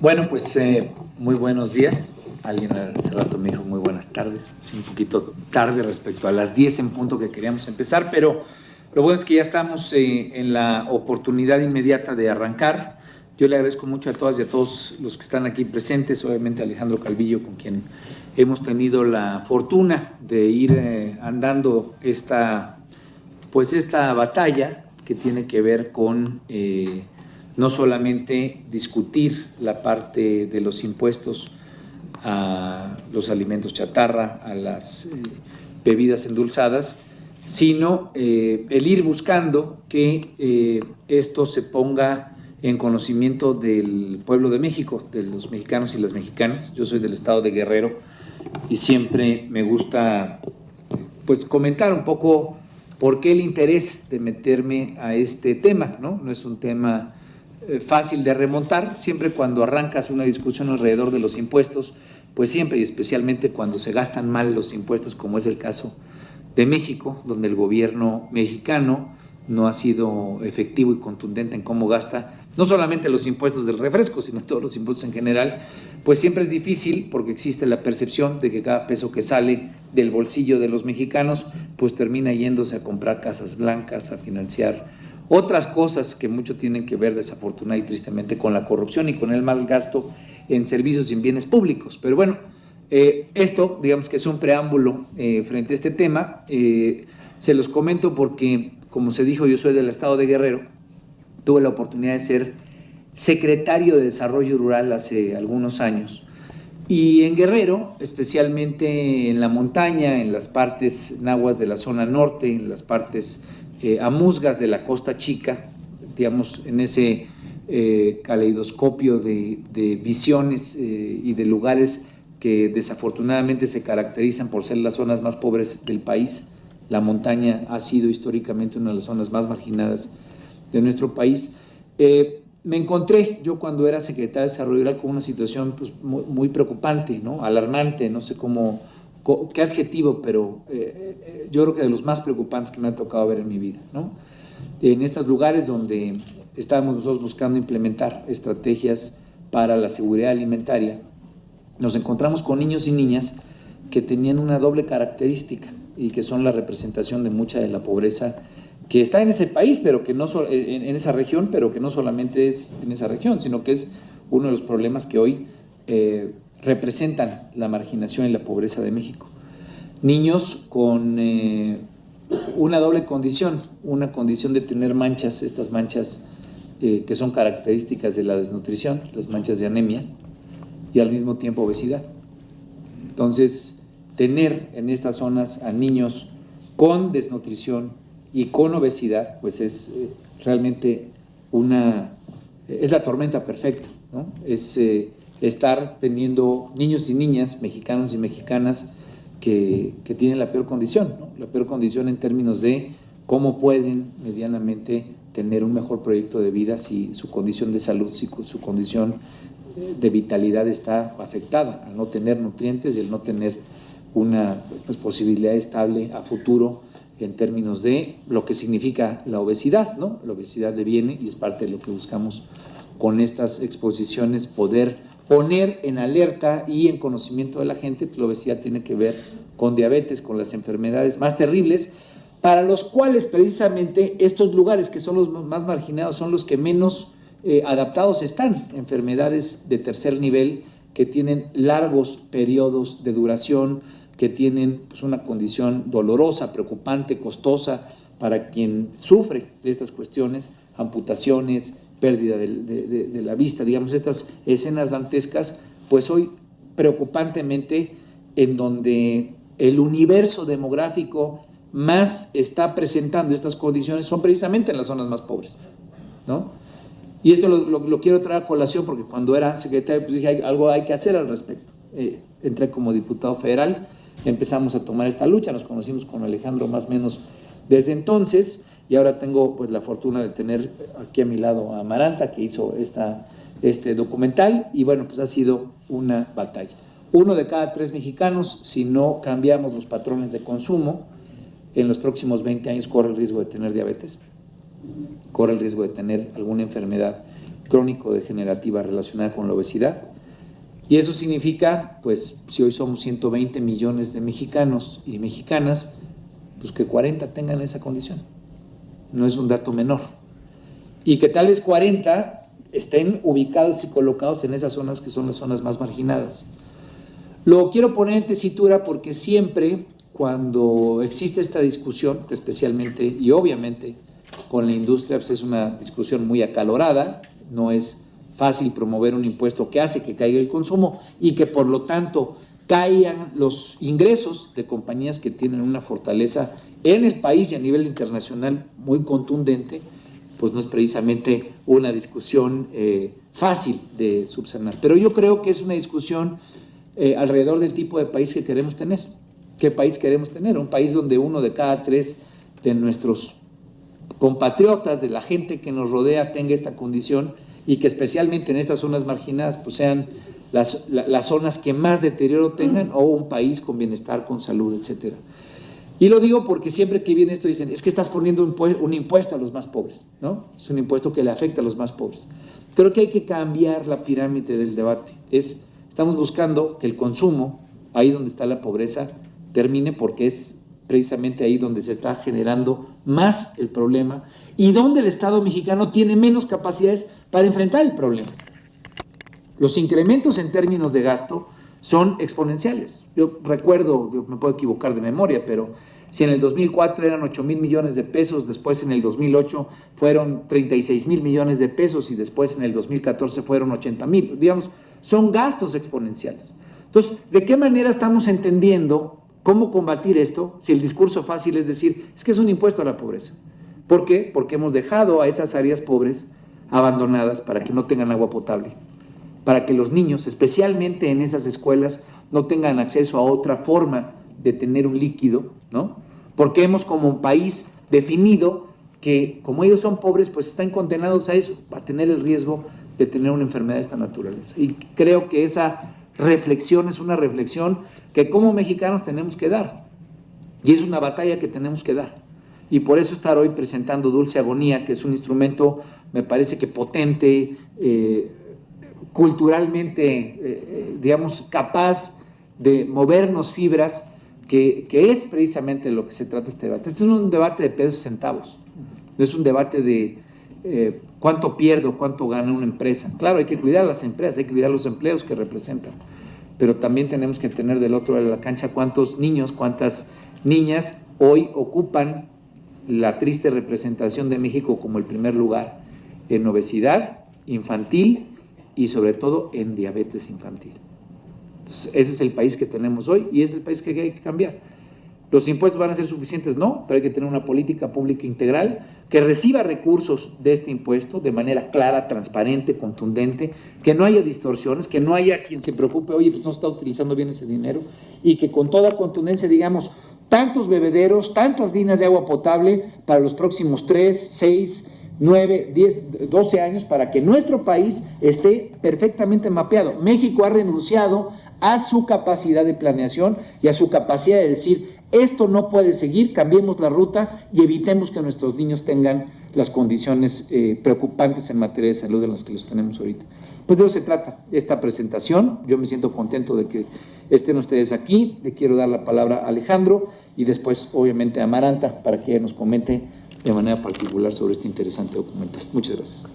Bueno, pues muy buenos días. Alguien hace rato me dijo muy buenas tardes. Sí, un poquito tarde respecto a las 10 en punto que queríamos empezar, pero lo bueno es que ya estamos en la oportunidad inmediata de arrancar. Yo le agradezco mucho a todas y a todos los que están aquí presentes, obviamente a Alejandro Calvillo, con quien hemos tenido la fortuna de ir andando esta batalla que tiene que ver con no solamente discutir la parte de los impuestos a los alimentos chatarra, a las bebidas endulzadas, sino el ir buscando que esto se ponga en conocimiento del pueblo de México, de los mexicanos y las mexicanas. Yo soy del estado de Guerrero y siempre me gusta pues comentar un poco por qué el interés de meterme a este tema, ¿no? No es un tema fácil de remontar. Siempre cuando arrancas una discusión alrededor de los impuestos, pues siempre y especialmente cuando se gastan mal los impuestos, como es el caso de México, donde el gobierno mexicano no ha sido efectivo y contundente en cómo gasta no solamente los impuestos del refresco, sino todos los impuestos en general, pues siempre es difícil porque existe la percepción de que cada peso que sale del bolsillo de los mexicanos, pues termina yéndose a comprar casas blancas, a financiar otras cosas que mucho tienen que ver, desafortunadamente y tristemente, con la corrupción y con el mal gasto en servicios y en bienes públicos. Pero bueno, esto, digamos que es un preámbulo frente a este tema. Se los comento porque, como se dijo, yo soy del estado de Guerrero. Tuve la oportunidad de ser secretario de Desarrollo Rural hace algunos años. Y en Guerrero, especialmente en la montaña, en las partes nahuas de la zona norte, en las partes amuzgas de la Costa Chica, digamos, en ese caleidoscopio de visiones y de lugares que desafortunadamente se caracterizan por ser las zonas más pobres del país. La montaña ha sido históricamente una de las zonas más marginadas de nuestro país. Me encontré yo cuando era secretario de Desarrollo Rural con una situación pues, muy preocupante, ¿no? Alarmante, no sé qué adjetivo, pero yo creo que de los más preocupantes que me ha tocado ver en mi vida, ¿no? En estos lugares donde estábamos nosotros buscando implementar estrategias para la seguridad alimentaria, nos encontramos con niños y niñas que tenían una doble característica y que son la representación de mucha de la pobreza que está en ese país, pero que no en esa región, pero que no solamente es en esa región, sino que es uno de los problemas que hoy representan la marginación y la pobreza de México. Niños con una doble condición, una condición de tener manchas, estas manchas que son características de la desnutrición, las manchas de anemia, y al mismo tiempo obesidad. Entonces, tener en estas zonas a niños con desnutrición y con obesidad, pues es realmente es la tormenta perfecta, ¿no? Es estar teniendo niños y niñas, mexicanos y mexicanas, que tienen la peor condición, ¿no? La peor condición en términos de cómo pueden medianamente tener un mejor proyecto de vida si su condición de salud, si su condición de vitalidad está afectada, al no tener nutrientes y al no tener una posibilidad estable a futuro en términos de lo que significa la obesidad, ¿no? La obesidad deviene y es parte de lo que buscamos con estas exposiciones, poder poner en alerta y en conocimiento de la gente que la obesidad tiene que ver con diabetes, con las enfermedades más terribles, para los cuales precisamente estos lugares que son los más marginados son los que menos adaptados están, enfermedades de tercer nivel que tienen largos periodos de duración, que tienen pues, una condición dolorosa, preocupante, costosa para quien sufre de estas cuestiones, amputaciones, pérdida de la vista, digamos, estas escenas dantescas, pues hoy preocupantemente en donde el universo demográfico más está presentando estas condiciones son precisamente en las zonas más pobres, ¿no? Y esto lo quiero traer a colación porque cuando era secretario pues dije, algo hay que hacer al respecto. Entré como diputado federal, empezamos a tomar esta lucha, nos conocimos con Alejandro más o menos desde entonces y ahora tengo pues la fortuna de tener aquí a mi lado a Amaranta que hizo este documental y bueno, pues ha sido una batalla. 1 de cada 3 mexicanos, si no cambiamos los patrones de consumo, en los próximos 20 años corre el riesgo de tener diabetes, corre el riesgo de tener alguna enfermedad crónico-degenerativa relacionada con la obesidad. Y eso significa, pues, si hoy somos 120 millones de mexicanos y mexicanas, pues que 40 tengan esa condición. No es un dato menor. Y que tal vez 40 estén ubicados y colocados en esas zonas que son las zonas más marginadas. Lo quiero poner en tesitura porque siempre cuando existe esta discusión, especialmente y obviamente con la industria, pues es una discusión muy acalorada, no es fácil promover un impuesto que hace que caiga el consumo y que por lo tanto caigan los ingresos de compañías que tienen una fortaleza en el país y a nivel internacional muy contundente, pues no es precisamente una discusión fácil de subsanar. Pero yo creo que es una discusión alrededor del tipo de país que queremos tener. ¿Qué país queremos tener? Un país donde 1 de cada 3 de nuestros compatriotas, de la gente que nos rodea, tenga esta condición y que especialmente en estas zonas marginadas pues sean las zonas que más deterioro tengan, o un país con bienestar, con salud, etcétera. Y lo digo porque siempre que viene esto dicen, es que estás poniendo un impuesto a los más pobres, ¿no? Es un impuesto que le afecta a los más pobres. Creo que hay que cambiar la pirámide del debate. Estamos buscando que el consumo, ahí donde está la pobreza, termine, porque es precisamente ahí donde se está generando más el problema y donde el Estado mexicano tiene menos capacidades para enfrentar el problema. Los incrementos en términos de gasto son exponenciales. Yo recuerdo, yo me puedo equivocar de memoria, pero si en el 2004 eran 8,000 millones de pesos, después en el 2008 fueron 36,000 millones de pesos y después en el 2014 fueron 80,000. Digamos, son gastos exponenciales. Entonces, ¿de qué manera estamos entendiendo cómo combatir esto si el discurso fácil es decir, es que es un impuesto a la pobreza? ¿Por qué? Porque hemos dejado a esas áreas pobres abandonadas para que no tengan agua potable, para que los niños, especialmente en esas escuelas, no tengan acceso a otra forma de tener un líquido, ¿no? Porque hemos como país definido que como ellos son pobres, pues están condenados a eso, a tener el riesgo de tener una enfermedad de esta naturaleza. Y creo que esa reflexión es una reflexión que como mexicanos tenemos que dar, y es una batalla que tenemos que dar. Y por eso estar hoy presentando Dulce Agonía, que es un instrumento, me parece que potente, culturalmente, digamos, capaz de movernos fibras, que es precisamente lo que se trata este debate. Este es un debate de pesos y centavos, no es un debate de cuánto pierdo, cuánto gana una empresa. Claro, hay que cuidar las empresas, hay que cuidar los empleos que representan, pero también tenemos que tener del otro lado de la cancha cuántos niños, cuántas niñas hoy ocupan la triste representación de México como el primer lugar en obesidad infantil y sobre todo en diabetes infantil. Entonces, ese es el país que tenemos hoy y es el país que hay que cambiar. ¿Los impuestos van a ser suficientes? No, pero hay que tener una política pública integral que reciba recursos de este impuesto de manera clara, transparente, contundente, que no haya distorsiones, que no haya quien se preocupe, oye, pues no se está utilizando bien ese dinero, y que con toda contundencia digamos, tantos bebederos, tantas líneas de agua potable para los próximos 3, 6, 9, 10, 12 años para que nuestro país esté perfectamente mapeado. México ha renunciado a su capacidad de planeación y a su capacidad de decir, esto no puede seguir, cambiemos la ruta y evitemos que nuestros niños tengan las condiciones preocupantes en materia de salud en las que los tenemos ahorita. Pues de eso se trata esta presentación. Yo me siento contento de que estén ustedes aquí. Le quiero dar la palabra a Alejandro y después obviamente a Amaranta para que ella nos comente de manera particular sobre este interesante documental. Muchas gracias.